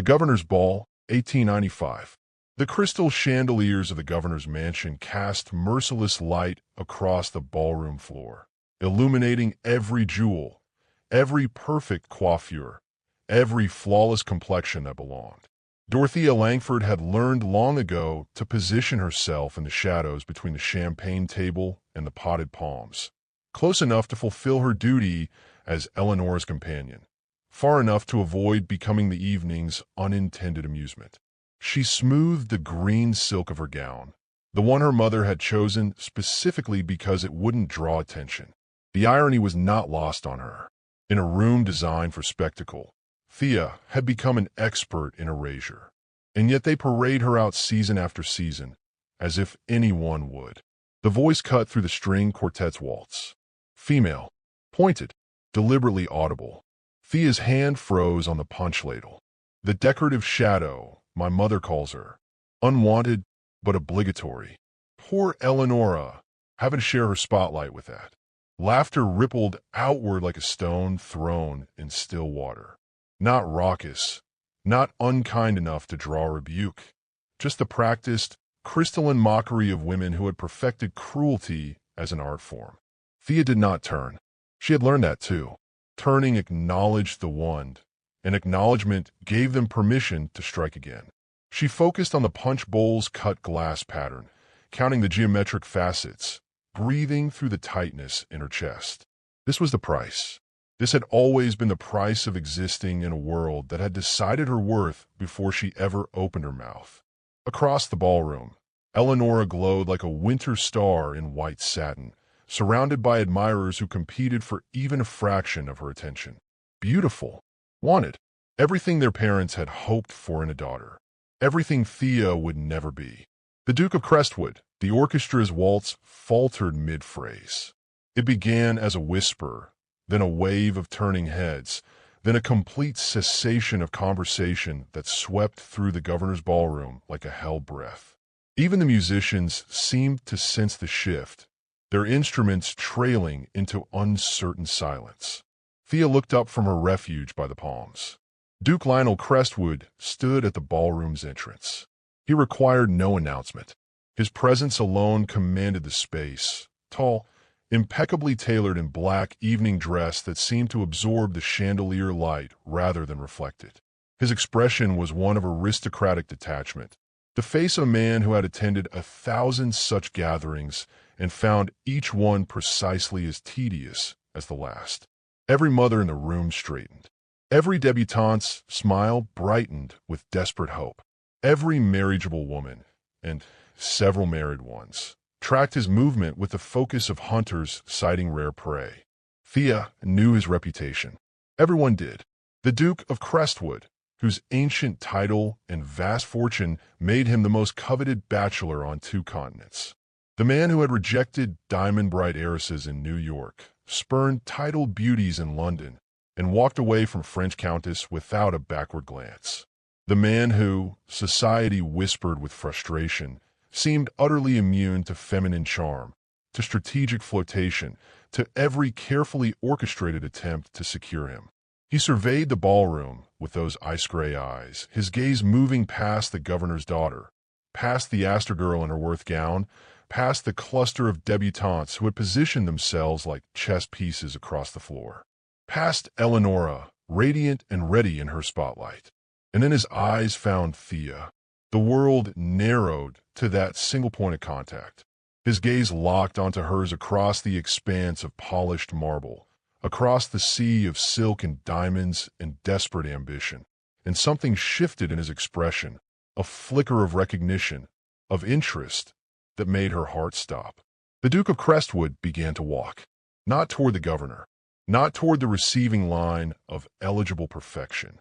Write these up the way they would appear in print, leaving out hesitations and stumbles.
The Governor's Ball, 1895. The crystal chandeliers of the governor's mansion cast merciless light across the ballroom floor, illuminating every jewel, every perfect coiffure, every flawless complexion that belonged. Dorothea Langford had learned long ago to position herself in the shadows between the champagne table and the potted palms, close enough to fulfill her duty as Eleanor's companion, far enough to avoid becoming the evening's unintended amusement. She smoothed the green silk of her gown, the one her mother had chosen specifically because it wouldn't draw attention. The irony was not lost on her. In a room designed for spectacle, Thea had become an expert in erasure, and yet they parade her out season after season, as if anyone would. The voice cut through the string quartet's waltz. Female. Pointed. Deliberately audible. Thea's hand froze on the punch ladle. The decorative shadow, my mother calls her. Unwanted, but obligatory. Poor Eleonora, having to share her spotlight with that. Laughter rippled outward like a stone thrown in still water. Not raucous, not unkind enough to draw rebuke. Just the practiced, crystalline mockery of women who had perfected cruelty as an art form. Thea did not turn. She had learned that too. Turning acknowledged the wand, and acknowledgement gave them permission to strike again. She focused on the punch bowl's cut glass pattern, counting the geometric facets, breathing through the tightness in her chest. This was the price. This had always been the price of existing in a world that had decided her worth before she ever opened her mouth. Across the ballroom, Eleonora glowed like a winter star in white satin, surrounded by admirers who competed for even a fraction of her attention. Beautiful. Wanted. Everything their parents had hoped for in a daughter. Everything Thea would never be. The Duke of Crestwood, the orchestra's waltz, faltered mid-phrase. It began as a whisper, then a wave of turning heads, then a complete cessation of conversation that swept through the governor's ballroom like a hell breath. Even the musicians seemed to sense the shift, their instruments trailing into uncertain silence. Thea looked up from her refuge by the palms. Duke Lionel Crestwood stood at the ballroom's entrance. He required no announcement. His presence alone commanded the space, tall, impeccably tailored in black evening dress that seemed to absorb the chandelier light rather than reflect it. His expression was one of aristocratic detachment, the face of a man who had attended 1,000 such gatherings and found each one precisely as tedious as the last. Every mother in the room straightened. Every debutante's smile brightened with desperate hope. Every marriageable woman, and several married ones, tracked his movement with the focus of hunters sighting rare prey. Thea knew his reputation. Everyone did. The Duke of Crestwood, whose ancient title and vast fortune made him the most coveted bachelor on 2 continents. The man who had rejected diamond-bright heiresses in New York, spurned titled beauties in London, and walked away from French countess without a backward glance. The man who, society whispered with frustration, seemed utterly immune to feminine charm, to strategic flirtation, to every carefully orchestrated attempt to secure him. He surveyed the ballroom with those ice-gray eyes, his gaze moving past the governor's daughter, past the Astor girl in her Worth gown, past the cluster of debutantes who had positioned themselves like chess pieces across the floor, past Eleonora, radiant and ready in her spotlight. And then his eyes found Thea. The world narrowed to that single point of contact. His gaze locked onto hers across the expanse of polished marble, across the sea of silk and diamonds and desperate ambition. And something shifted in his expression, a flicker of recognition, of interest, that made her heart stop. The Duke of Crestwood began to walk, not toward the governor, not toward the receiving line of eligible perfection,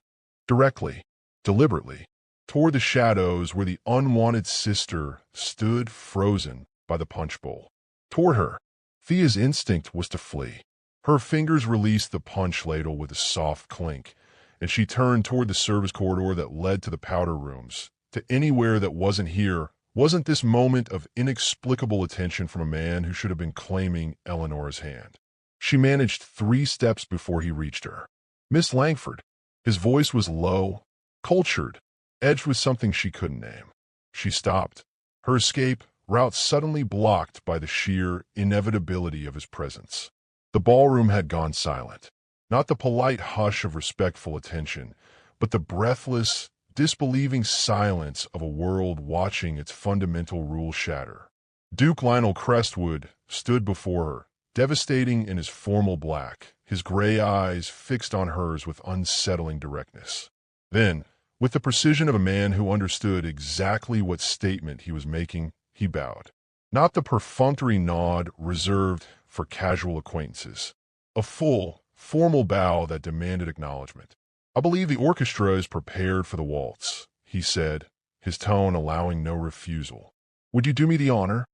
directly, deliberately, toward the shadows where the unwanted sister stood frozen by the punch bowl. Toward her, Thea's instinct was to flee. Her fingers released the punch ladle with a soft clink, and she turned toward the service corridor that led to the powder rooms, to anywhere that wasn't here. Wasn't this moment of inexplicable attention from a man who should have been claiming Eleanor's hand? She managed 3 steps before he reached her. Miss Langford. His voice was low, cultured, edged with something she couldn't name. She stopped, her escape route suddenly blocked by the sheer inevitability of his presence. The ballroom had gone silent. Not the polite hush of respectful attention, but the breathless, disbelieving silence of a world watching its fundamental rules shatter. Duke Lionel Crestwood stood before her, devastating in his formal black, his gray eyes fixed on hers with unsettling directness. Then, with the precision of a man who understood exactly what statement he was making, he bowed. Not the perfunctory nod reserved for casual acquaintances. A full, formal bow that demanded acknowledgement. "I believe the orchestra is prepared for the waltz," he said, his tone allowing no refusal. "Would you do me the honor?"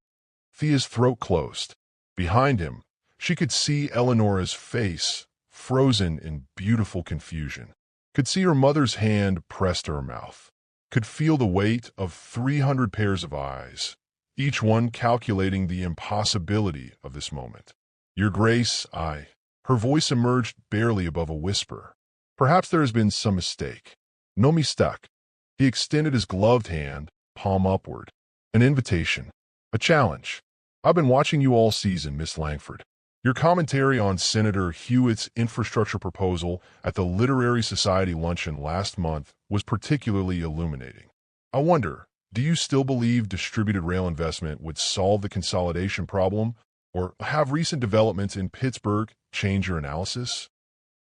Thea's throat closed. Behind him, she could see Eleonora's face, frozen in beautiful confusion. Could see her mother's hand pressed to her mouth. Could feel the weight of 300 pairs of eyes, each one calculating the impossibility of this moment. "Your Grace, I—" Her voice emerged barely above a whisper. "Perhaps there has been some mistake." "No mistake." He extended his gloved hand, palm upward. "An invitation. A challenge. I've been watching you all season, Miss Langford. Your commentary on Senator Hewitt's infrastructure proposal at the Literary Society luncheon last month was particularly illuminating. I wonder, do you still believe distributed rail investment would solve the consolidation problem, or have recent developments in Pittsburgh change your analysis?"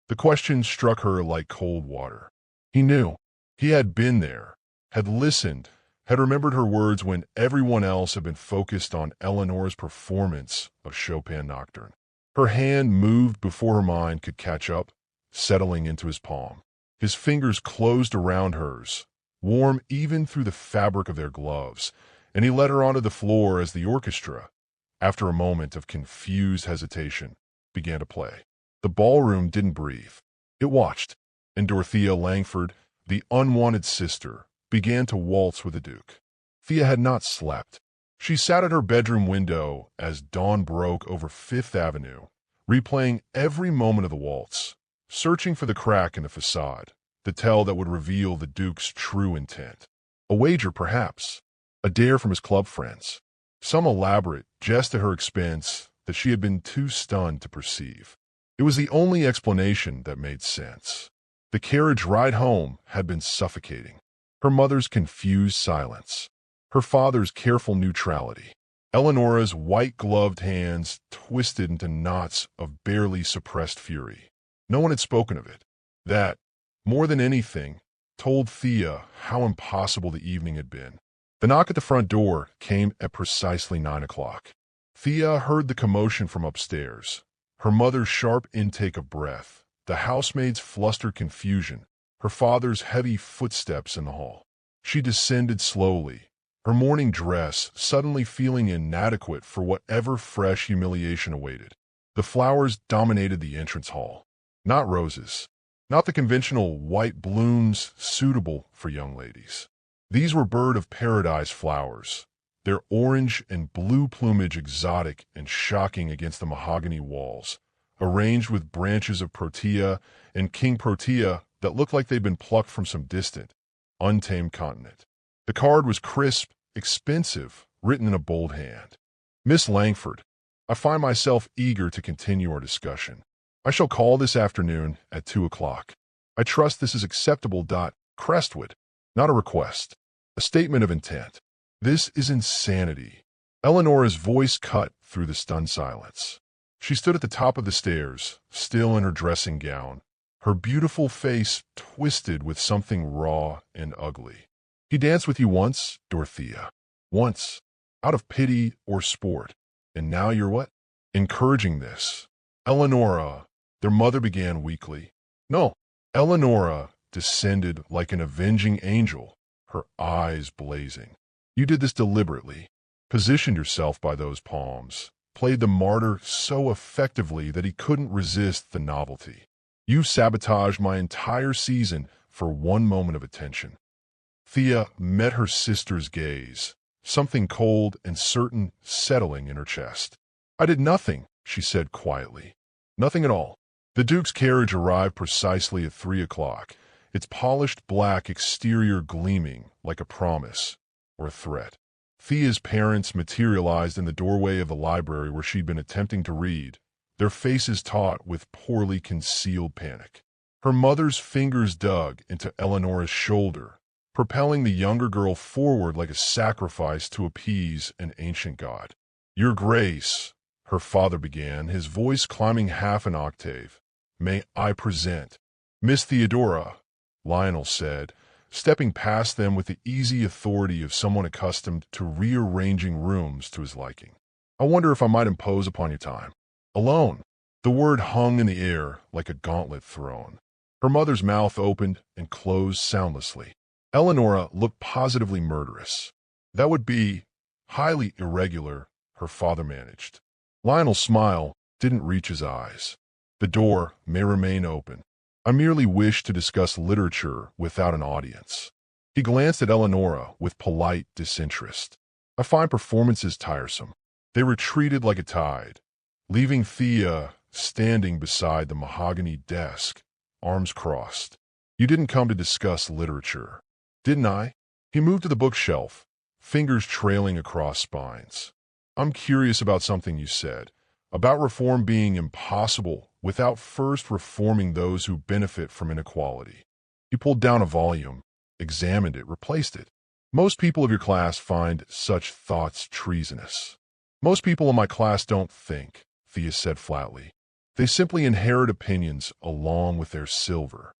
The question struck her like cold water. He knew. He had been there, had listened, had remembered her words when everyone else had been focused on Eleanor's performance of Chopin Nocturne. Her hand moved before her mind could catch up, settling into his palm. His fingers closed around hers, warm even through the fabric of their gloves, and he led her onto the floor as the orchestra, after a moment of confused hesitation, began to play. The ballroom didn't breathe. It watched, and Dorothea Langford, the unwanted sister, began to waltz with the Duke. Thea had not slept. She sat at her bedroom window as dawn broke over Fifth Avenue, replaying every moment of the waltz, searching for the crack in the facade, the tell that would reveal the Duke's true intent. A wager, perhaps. A dare from his club friends. Some elaborate jest at her expense that she had been too stunned to perceive. It was the only explanation that made sense. The carriage ride home had been suffocating. Her mother's confused silence. Her father's careful neutrality. Eleonora's white-gloved hands twisted into knots of barely suppressed fury. No one had spoken of it. That, more than anything, told Thea how impossible the evening had been. The knock at the front door came at precisely 9 o'clock. Thea heard the commotion from upstairs, her mother's sharp intake of breath, the housemaid's flustered confusion, her father's heavy footsteps in the hall. She descended slowly, her morning dress suddenly feeling inadequate for whatever fresh humiliation awaited. The flowers dominated the entrance hall. Not roses, not the conventional white blooms suitable for young ladies. These were bird-of-paradise flowers, their orange and blue plumage exotic and shocking against the mahogany walls, arranged with branches of protea and king protea that looked like they'd been plucked from some distant, untamed continent. The card was crisp, expensive, written in a bold hand. "Miss Langford, I find myself eager to continue our discussion. I shall call this afternoon at 2 o'clock. I trust this is acceptable. Crestwood." Not a request. A statement of intent. "This is insanity." Eleonora's voice cut through the stunned silence. She stood at the top of the stairs, still in her dressing gown, her beautiful face twisted with something raw and ugly. "He danced with you once, Dorothea. Once. Out of pity or sport. And now you're what? Encouraging this." "Eleonora," their mother began weakly. "No." Eleonora descended like an avenging angel, her eyes blazing. "You did this deliberately. Positioned yourself by those palms. Played the martyr so effectively that he couldn't resist the novelty. You've sabotaged my entire season for one moment of attention." Thea met her sister's gaze, something cold and certain settling in her chest. "I did nothing," she said quietly. "Nothing at all." The Duke's carriage arrived precisely at 3 o'clock, its polished black exterior gleaming like a promise or a threat. Thea's parents materialized in the doorway of the library where she'd been attempting to read, their faces taut with poorly concealed panic. Her mother's fingers dug into Eleanora's shoulder, propelling the younger girl forward like a sacrifice to appease an ancient god. "Your Grace," her father began, his voice climbing half an octave. "May I present—" "Miss Theodora," Lionel said, stepping past them with the easy authority of someone accustomed to rearranging rooms to his liking. "I wonder if I might impose upon your time. Alone." The word hung in the air like a gauntlet thrown. Her mother's mouth opened and closed soundlessly. Eleanora looked positively murderous. "That would be highly irregular," her father managed. Lionel's smile didn't reach his eyes. "The door may remain open. I merely wish to discuss literature without an audience." He glanced at Eleanora with polite disinterest. "I find performances tiresome." They retreated like a tide, leaving Thea standing beside the mahogany desk, arms crossed. "You didn't come to discuss literature, didn't I?" He moved to the bookshelf, fingers trailing across spines. "I'm curious about something you said, about reform being impossible without first reforming those who benefit from inequality." He pulled down a volume, examined it, replaced it. "Most people of your class find such thoughts treasonous." "Most people in my class don't think," Thea said flatly. "They simply inherit opinions along with their silver."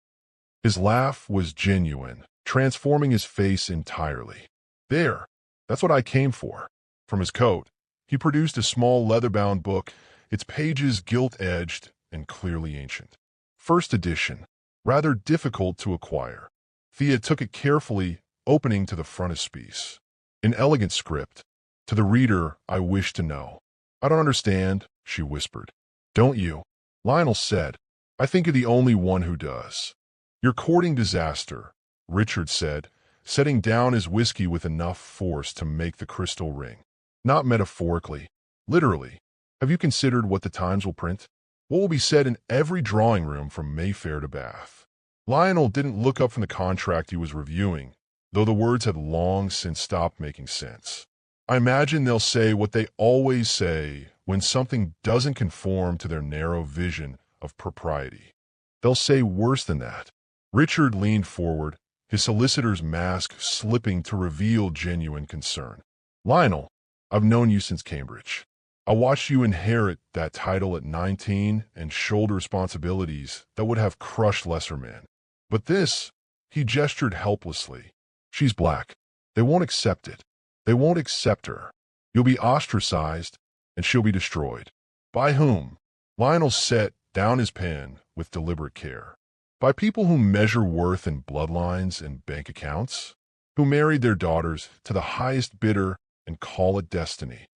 His laugh was genuine, transforming his face entirely. "There, that's what I came for." From his coat, he produced a small leather-bound book, its pages gilt-edged and clearly ancient. First edition, rather difficult to acquire. Thea took it carefully, opening to the frontispiece. In elegant script, "To the reader, I wish to know." "I don't understand," she whispered. "Don't you?" Lionel said. "I think you're the only one who does." "You're courting disaster," Richard said, setting down his whiskey with enough force to make the crystal ring. "Not metaphorically, literally. Have you considered what the Times will print? What will be said in every drawing room from Mayfair to Bath?" Lionel didn't look up from the contract he was reviewing, though the words had long since stopped making sense. "I imagine they'll say what they always say when something doesn't conform to their narrow vision of propriety. They'll say worse than that." Richard leaned forward, his solicitor's mask slipping to reveal genuine concern. "Lionel, I've known you since Cambridge. I watched you inherit that title at 19 and shoulder responsibilities that would have crushed lesser men. But this," he gestured helplessly, "she's black. They won't accept it. They won't accept her. You'll be ostracized, and she'll be destroyed." "By whom?" Lionel set down his pen with deliberate care. "By people who measure worth in bloodlines and bank accounts, who married their daughters to the highest bidder and call it destiny."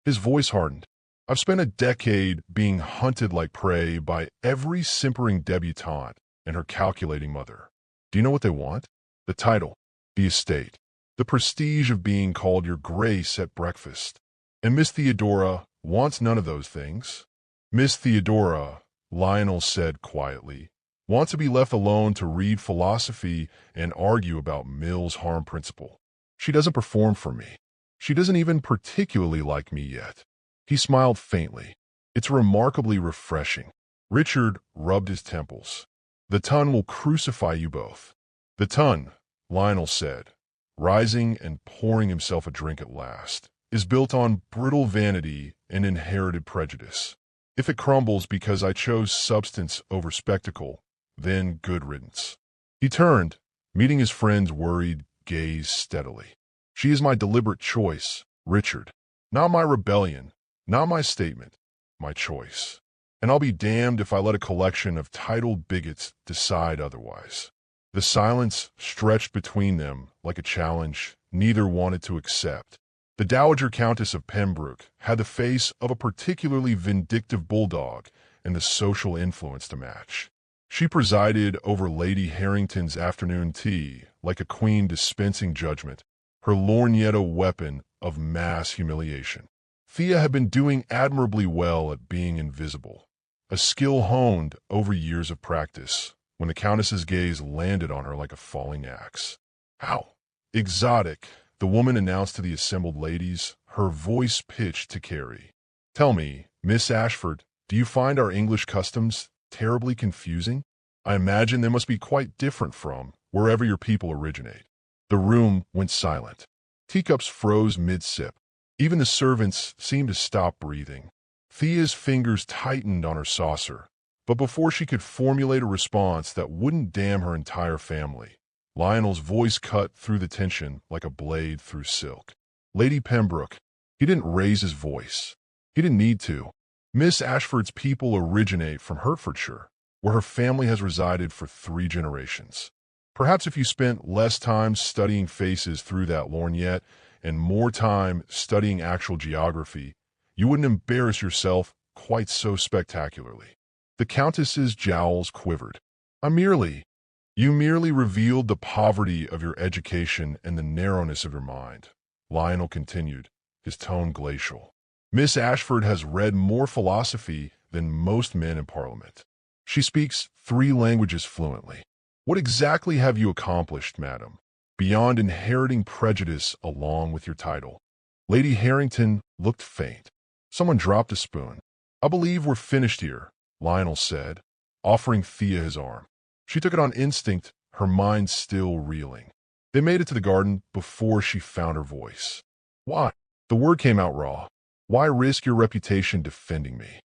His voice hardened. "I've spent a decade being hunted like prey by every simpering debutante and her calculating mother. Do you know what they want? The title, the estate, the prestige of being called Your Grace at breakfast. And Miss Theodora wants none of those things." "Miss Theodora," Lionel said quietly, "wants to be left alone to read philosophy and argue about Mill's harm principle. She doesn't perform for me. She doesn't even particularly like me yet." He smiled faintly. "It's remarkably refreshing." Richard rubbed his temples. "The Ton will crucify you both." "The Ton," Lionel said, rising and pouring himself a drink at last, "is built on brittle vanity and inherited prejudice. If it crumbles because I chose substance over spectacle, then good riddance." He turned, meeting his friend's worried gaze steadily. "She is my deliberate choice, Richard. Not my rebellion, not my statement, my choice. And I'll be damned if I let a collection of titled bigots decide otherwise." The silence stretched between them like a challenge neither wanted to accept. The Dowager Countess of Pembroke had the face of a particularly vindictive bulldog and the social influence to match. She presided over Lady Harrington's afternoon tea like a queen dispensing judgment, her lorgnetto weapon of mass humiliation. Thea had been doing admirably well at being invisible, a skill honed over years of practice, when the Countess's gaze landed on her like a falling axe. "How exotic," the woman announced to the assembled ladies, her voice pitched to Carrie. "Tell me, Miss Ashford, do you find our English customs terribly confusing? I imagine they must be quite different from wherever your people originate." The room went silent. Teacups froze mid-sip. Even the servants seemed to stop breathing. Thea's fingers tightened on her saucer, but before she could formulate a response that wouldn't damn her entire family, Lionel's voice cut through the tension like a blade through silk. "Lady Pembroke," he didn't raise his voice. He didn't need to. "Miss Ashford's people originate from Hertfordshire, where her family has resided for 3 generations. Perhaps if you spent less time studying faces through that lorgnette and more time studying actual geography, you wouldn't embarrass yourself quite so spectacularly." The Countess's jowls quivered. You merely revealed the poverty of your education and the narrowness of your mind," Lionel continued, his tone glacial. "Miss Ashford has read more philosophy than most men in Parliament. She speaks 3 languages fluently. What exactly have you accomplished, madam, beyond inheriting prejudice along with your title?" Lady Harrington looked faint. Someone dropped a spoon. "I believe we're finished here," Lionel said, offering Thea his arm. She took it on instinct, her mind still reeling. They made it to the garden before she found her voice. "Why?" The word came out raw. "Why risk your reputation defending me?"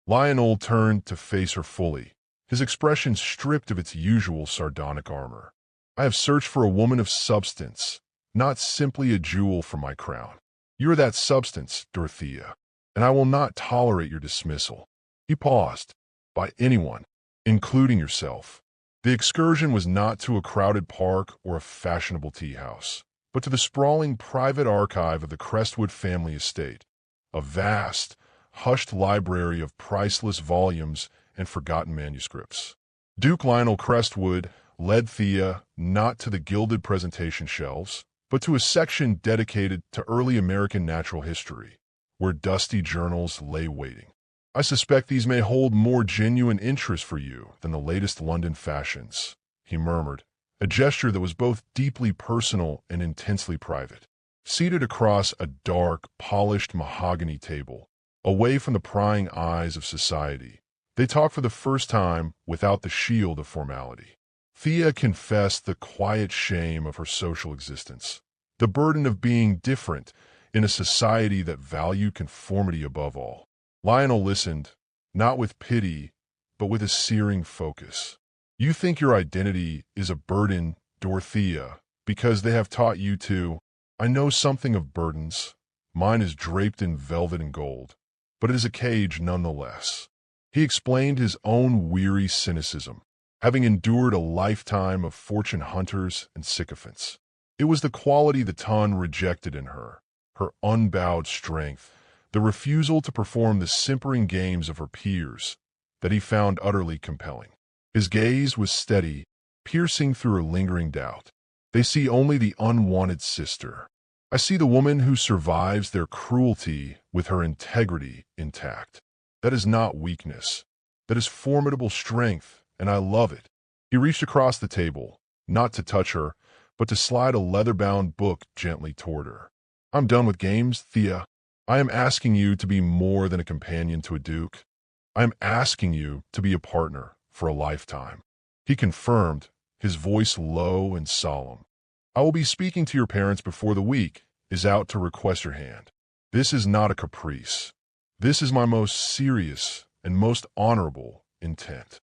Lionel turned to face her fully, his expression stripped of its usual sardonic armor. "I have searched for a woman of substance, not simply a jewel for my crown. You are that substance, Dorothea, and I will not tolerate your dismissal." He paused. "By anyone, including yourself." The excursion was not to a crowded park or a fashionable tea house, but to the sprawling private archive of the Crestwood family estate, a vast, hushed library of priceless volumes and forgotten manuscripts. Duke Lionel Crestwood led Thea not to the gilded presentation shelves, but to a section dedicated to early American natural history, where dusty journals lay waiting. "I suspect these may hold more genuine interest for you than the latest London fashions," he murmured, a gesture that was both deeply personal and intensely private. Seated across a dark, polished mahogany table, away from the prying eyes of society, they talked for the first time without the shield of formality. Thea confessed the quiet shame of her social existence, the burden of being different in a society that valued conformity above all. Lionel listened, not with pity, but with a searing focus. "You think your identity is a burden, Dorothea, because they have taught you to. I know something of burdens. Mine is draped in velvet and gold, but it is a cage nonetheless." He explained his own weary cynicism, having endured a lifetime of fortune hunters and sycophants. It was the quality the ton rejected in her unbowed strength, the refusal to perform the simpering games of her peers, that he found utterly compelling. His gaze was steady, piercing through her lingering doubt. "They see only the unwanted sister. I see the woman who survives their cruelty with her integrity intact. That is not weakness. That is formidable strength, and I love it." He reached across the table, not to touch her, but to slide a leather-bound book gently toward her. "I'm done with games, Thea. I am asking you to be more than a companion to a duke. I am asking you to be a partner for a lifetime." He confirmed, his voice low and solemn. "I will be speaking to your parents before the week is out to request your hand. This is not a caprice. This is my most serious and most honorable intent."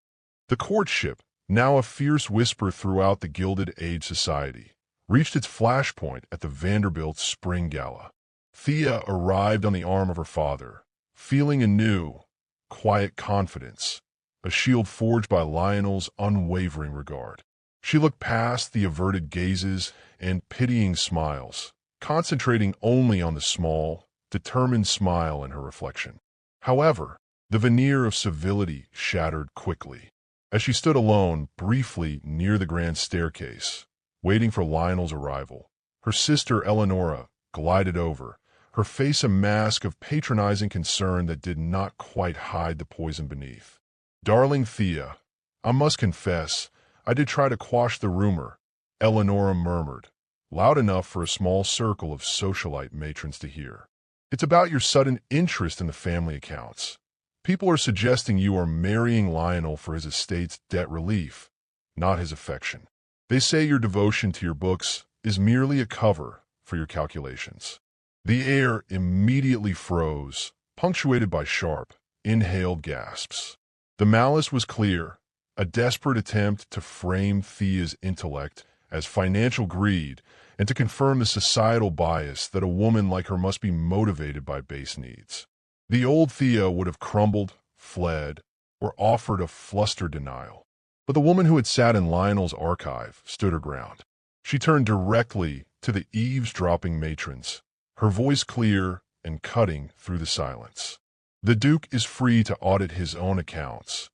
The courtship, now a fierce whisper throughout the Gilded Age society, reached its flashpoint at the Vanderbilt Spring Gala. Thea arrived on the arm of her father, feeling a new, quiet confidence, a shield forged by Lionel's unwavering regard. She looked past the averted gazes and pitying smiles, concentrating only on the small, determined smile in her reflection. However, the veneer of civility shattered quickly. As she stood alone, briefly near the grand staircase, waiting for Lionel's arrival, her sister Eleonora glided over, her face a mask of patronizing concern that did not quite hide the poison beneath. "Darling Thea," I must confess, I did try to quash the rumor, Eleonora murmured, loud enough for a small circle of socialite matrons to hear. It's about your sudden interest in the family accounts. People are suggesting you are marrying Lionel for his estate's debt relief, not his affection. They say your devotion to your books is merely a cover for your calculations. The air immediately froze, punctuated by sharp, inhaled gasps. The malice was clear, a desperate attempt to frame Thea's intellect as financial greed and to confirm the societal bias that a woman like her must be motivated by base needs. The old Thea would have crumbled, fled, or offered a flustered denial. But the woman who had sat in Lionel's archive stood her ground. She turned directly to the eavesdropping matrons, her voice clear and cutting through the silence. The Duke is free to audit his own accounts,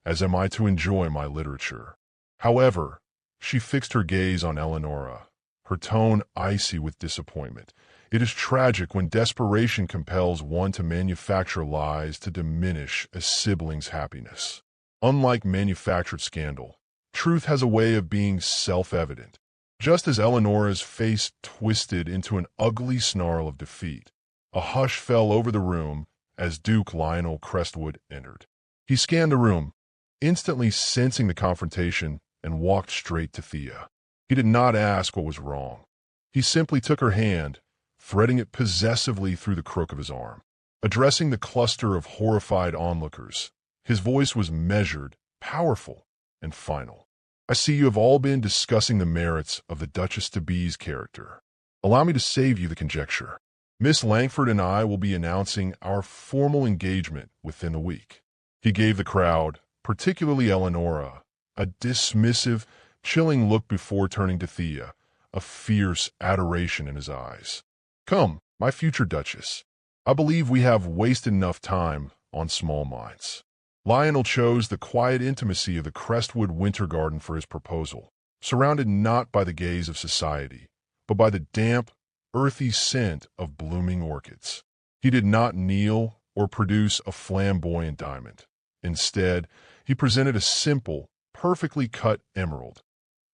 as am I to enjoy my literature. However, she fixed her gaze on Eleonora, her tone icy with disappointment. It is tragic when desperation compels one to manufacture lies to diminish a sibling's happiness. Unlike manufactured scandal, truth has a way of being self-evident. Just as Eleonora's face twisted into an ugly snarl of defeat, a hush fell over the room as Duke Lionel Crestwood entered. He scanned the room, instantly sensing the confrontation, and walked straight to Thea. He did not ask what was wrong. He simply took her hand, threading it possessively through the crook of his arm. Addressing the cluster of horrified onlookers, his voice was measured, powerful, and final. I see you have all been discussing the merits of the Duchess-to-be's character. Allow me to save you the conjecture. Miss Langford and I will be announcing our formal engagement within the week. He gave the crowd, particularly Eleonora, a dismissive, chilling look before turning to Thea, a fierce adoration in his eyes. Come, my future Duchess. I believe we have wasted enough time on small minds. Lionel chose the quiet intimacy of the Crestwood Winter Garden for his proposal, surrounded not by the gaze of society, but by the damp, earthy scent of blooming orchids. He did not kneel or produce a flamboyant diamond. Instead, he presented a simple, perfectly cut emerald,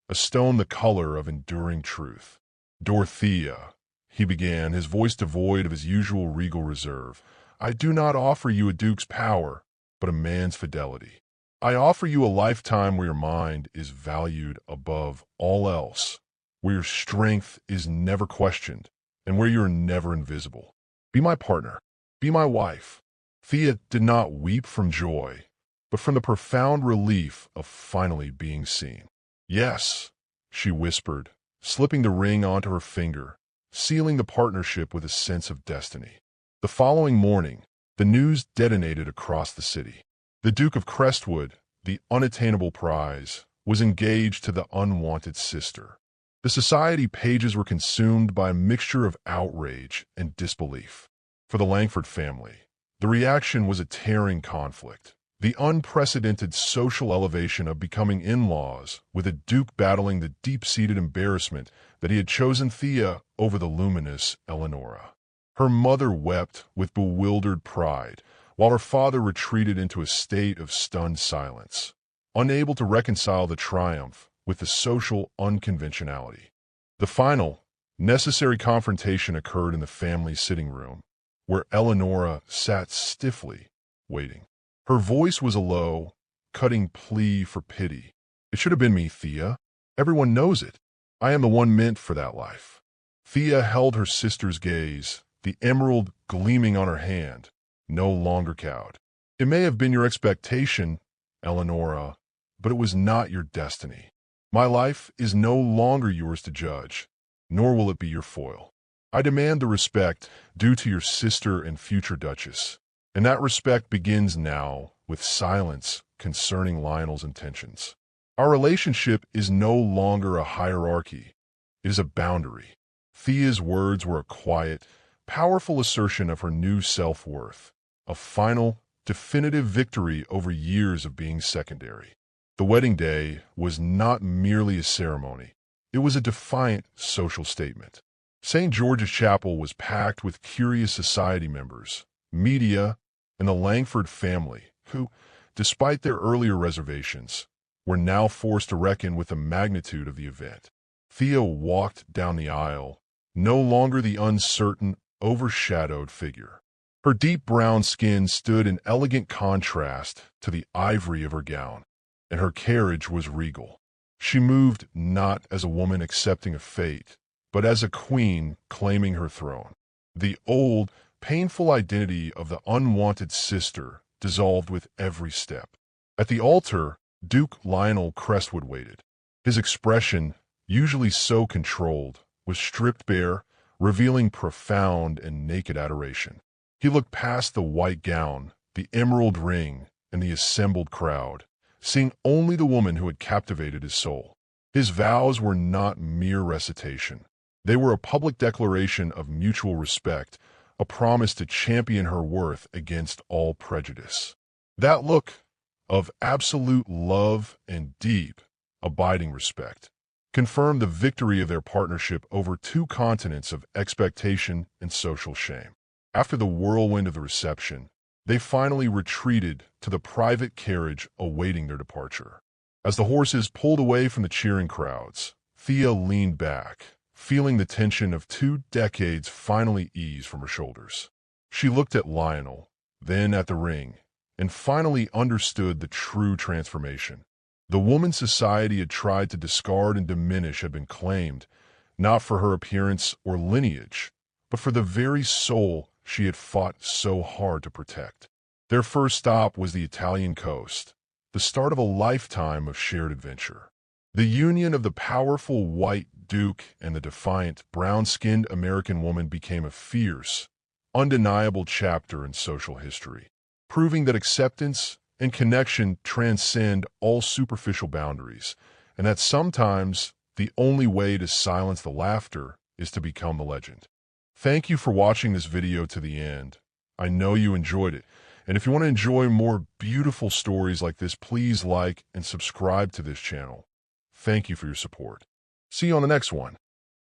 a stone the color of enduring truth. Dorothea, he began, his voice devoid of his usual regal reserve, I do not offer you a duke's power, but a man's fidelity. I offer you a lifetime where your mind is valued above all else, where your strength is never questioned, and where you are never invisible. Be my partner. Be my wife. Thea did not weep from joy, but from the profound relief of finally being seen. Yes, she whispered, slipping the ring onto her finger, sealing the partnership with a sense of destiny. The following morning, the news detonated across the city. The Duke of Crestwood, the unattainable prize, was engaged to the unwanted sister. The society pages were consumed by a mixture of outrage and disbelief. For the Langford family, the reaction was a tearing conflict. The unprecedented social elevation of becoming in-laws, with a duke battling the deep-seated embarrassment that he had chosen Thea over the luminous Eleonora. Her mother wept with bewildered pride, while her father retreated into a state of stunned silence, unable to reconcile the triumph with the social unconventionality. The final, necessary confrontation occurred in the family sitting room, where Eleonora sat stiffly, waiting. Her voice was a low, cutting plea for pity. It should have been me, Thea. Everyone knows it. I am the one meant for that life. Thea held her sister's gaze, the emerald gleaming on her hand, no longer cowed. It may have been your expectation, Eleonora, but it was not your destiny. My life is no longer yours to judge, nor will it be your foil. I demand the respect due to your sister and future Duchess, and that respect begins now with silence concerning Lionel's intentions. Our relationship is no longer a hierarchy. It is a boundary. Thea's words were a quiet, powerful assertion of her new self-worth, a final, definitive victory over years of being secondary. The wedding day was not merely a ceremony. It was a defiant social statement. St. George's Chapel was packed with curious society members, media, and the Langford family, who, despite their earlier reservations, were now forced to reckon with the magnitude of the event. Thea walked down the aisle, no longer the uncertain, overshadowed figure. Her deep brown skin stood in elegant contrast to the ivory of her gown, and her carriage was regal. She moved not as a woman accepting a fate, but as a queen claiming her throne. The old, painful identity of the unwanted sister dissolved with every step. At the altar, Duke Lionel Crestwood waited. His expression, usually so controlled, was stripped bare, revealing profound and naked adoration. He looked past the white gown, the emerald ring, and the assembled crowd, seeing only the woman who had captivated his soul. His vows were not mere recitation. They were a public declaration of mutual respect, a promise to champion her worth against all prejudice. That look of absolute love and deep, abiding respect confirmed the victory of their partnership over 2 continents of expectation and social shame. After the whirlwind of the reception, they finally retreated to the private carriage awaiting their departure. As the horses pulled away from the cheering crowds, Thea leaned back, feeling the tension of 2 decades finally ease from her shoulders. She looked at Lionel, then at the ring, and finally understood the true transformation. The woman society had tried to discard and diminish had been claimed, not for her appearance or lineage, but for the very soul she had fought so hard to protect. Their first stop was the Italian coast, the start of a lifetime of shared adventure. The union of the powerful white duke and the defiant, brown-skinned American woman became a fierce, undeniable chapter in social history, proving that acceptance and connection transcend all superficial boundaries, and that sometimes the only way to silence the laughter is to become the legend. Thank you for watching this video to the end. I know you enjoyed it, and if you want to enjoy more beautiful stories like this, please like and subscribe to this channel. Thank you for your support. See you on the next one.